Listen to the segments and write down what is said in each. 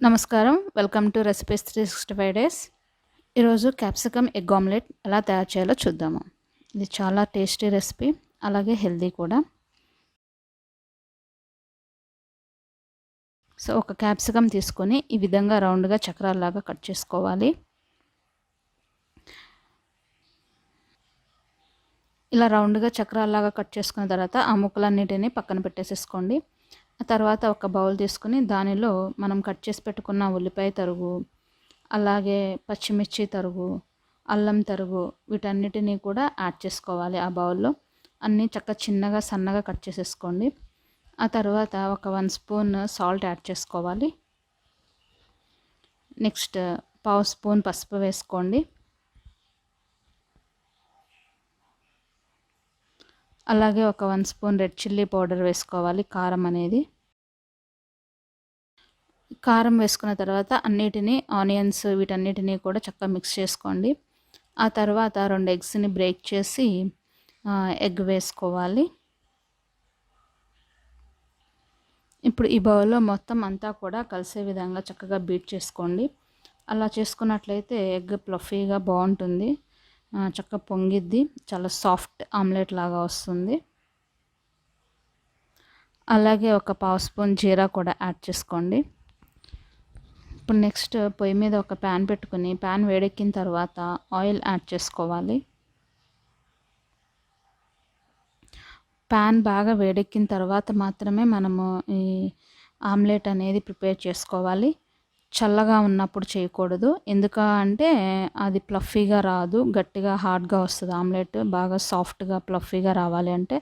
నమస్కారం. Welcome to recipes 365 days. ఈరోజు capsicum egg omelette ఎలా తయారు చేయాలో చూద్దాము. ఇది చాలా టేస్టీ రెసిపీ, అలాగే హెల్దీ కూడా. సో ఒక క్యాప్సికమ్ తీసుకొని ఈ విధంగా రౌండ్గా చక్రాల్లాగా కట్ చేసుకోవాలి. ఇలా రౌండ్గా చక్రాల్లాగా కట్ చేసుకున్న తర్వాత ఆ ముక్కలన్నిటిని పక్కన పెట్టేసేసుకోండి. ఆ తర్వాత ఒక బౌల్ తీసుకుని దానిలో మనం కట్ చేసి పెట్టుకున్న ఉల్లిపాయ తరుగు, అలాగే పచ్చిమిర్చి తరుగు, అల్లం తరుగు వీటన్నిటిని కూడా యాడ్ చేసుకోవాలి. ఆ బౌల్లో అన్నీ చిన్నగా సన్నగా కట్ చేసేసుకోండి. ఆ తర్వాత ఒక 1 స్పూన్ సాల్ట్ యాడ్ చేసుకోవాలి. నెక్స్ట్ పావు స్పూన్ పసుపు వేసుకోండి. అలాగే ఒక 1 స్పూన్ రెడ్ చిల్లీ పౌడర్ వేసుకోవాలి. కారం అనేది కారం వేసుకున్న తర్వాత అన్నిటినీ ఆనియన్స్ వీటన్నిటినీ కూడా చక్కగా మిక్స్ చేసుకోండి. ఆ తర్వాత 2 ఎగ్స్ని బ్రేక్ చేసి ఎగ్ వేసుకోవాలి. ఇప్పుడు ఈ బౌల్లో మొత్తం అంతా కూడా కలిసే విధంగా చక్కగా బీట్ చేసుకోండి. అలా చేసుకున్నట్లయితే ఎగ్ ప్లఫీగా బాగుంటుంది, చక్కగా పొంగిద్ది, చాలా సాఫ్ట్ ఆమ్లెట్ లాగా వస్తుంది. అలాగే ఒక పావు స్పూన్ జీరా కూడా యాడ్ చేసుకోండి. ఇప్పుడు నెక్స్ట్ పొయ్యి మీద ఒక ప్యాన్ పెట్టుకుని ప్యాన్ వేడెక్కిన తర్వాత ఆయిల్ యాడ్ చేసుకోవాలి. ప్యాన్ బాగా వేడెక్కిన తర్వాత మాత్రమే మనము ఈ ఆమ్లెట్ అనేది ప్రిపేర్ చేసుకోవాలి. చల్లగా ఉన్నప్పుడు చేయకూడదు. ఎందుకంటే అది ప్లఫీగా రాదు, గట్టిగా హార్డ్గా వస్తుంది ఆమ్లెట్. బాగా సాఫ్ట్గా ప్లఫీగా రావాలి అంటే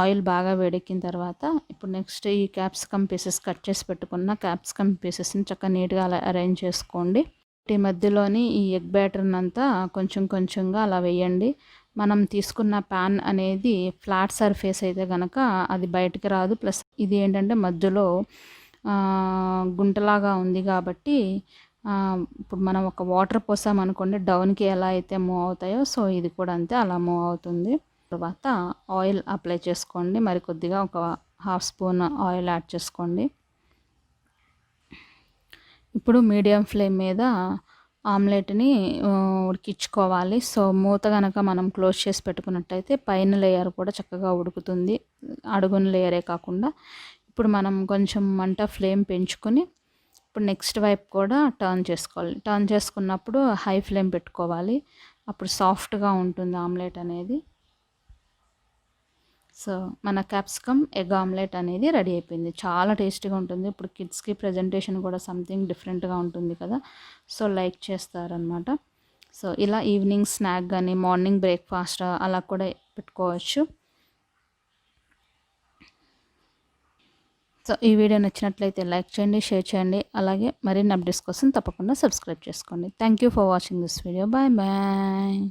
ఆయిల్ బాగా వేడెక్కిన తర్వాత ఇప్పుడు నెక్స్ట్ ఈ క్యాప్సికమ్ పీసెస్ కట్ చేసి పెట్టుకున్న క్యాప్సికమ్ పీసెస్ని చక్కగా నీట్గా అలా అరేంజ్ చేసుకోండి. ఈ మధ్యలోని ఈ ఎగ్ బ్యాటర్ని అంతా కొంచెం కొంచెంగా అలా వేయండి. మనం తీసుకున్న ప్యాన్ అనేది ఫ్లాట్ సర్ఫేస్ అయితే కనుక అది బయటికి రాదు. ప్లస్ ఇది ఏంటంటే మధ్యలో గుంటలాగా ఉంది కాబట్టి ఇప్పుడు మనం ఒక వాటర్ పోసామనుకోండి డౌన్కి ఎలా అయితే మూవ్ అవుతాయో సో ఇది కూడా అంతే అలా మూవ్ అవుతుంది. తర్వాత ఆయిల్ అప్లై చేసుకోండి. మరి కొద్దిగా ఒక 1/2 స్పూన్ ఆయిల్ యాడ్ చేసుకోండి. ఇప్పుడు మీడియం ఫ్లేమ్ మీద ఆమ్లెట్ని ఉడికించుకోవాలి. సో మూత కనుక మనం క్లోజ్ చేసి పెట్టుకున్నట్టయితే పైన లేయర్ కూడా చక్కగా ఉడుకుతుంది, అడుగున లేయరే కాకుండా. ఇప్పుడు మనం కొంచెం మంట ఫ్లేమ్ పెంచుకొని ఇప్పుడు నెక్స్ట్ వైపు కూడా టర్న్ చేసుకోవాలి. టర్న్ చేసుకున్నప్పుడు హై ఫ్లేమ్ పెట్టుకోవాలి, అప్పుడు సాఫ్ట్గా ఉంటుంది ఆమ్లెట్ అనేది. సో మన క్యాప్సికమ్ ఎగ్ ఆమ్లెట్ అనేది రెడీ అయిపోయింది. చాలా టేస్టీగా ఉంటుంది. ఇప్పుడు కిడ్స్కి ప్రజెంటేషన్ కూడా సంథింగ్ డిఫరెంట్గా ఉంటుంది కదా, సో లైక్ చేస్తారనమాట. సో ఇలా ఈవినింగ్ స్నాక్ కానీ మార్నింగ్ బ్రేక్ఫాస్ట్ అలా కూడా పెట్టుకోవచ్చు. సో ఈ వీడియో నచ్చినట్లయితే లైక్ చేయండి, షేర్ చేయండి, అలాగే మరిన్ని అప్డేట్స్ కోసం తప్పకుండా సబ్స్క్రైబ్ చేసుకోండి. Thank you for watching this video. Bye bye.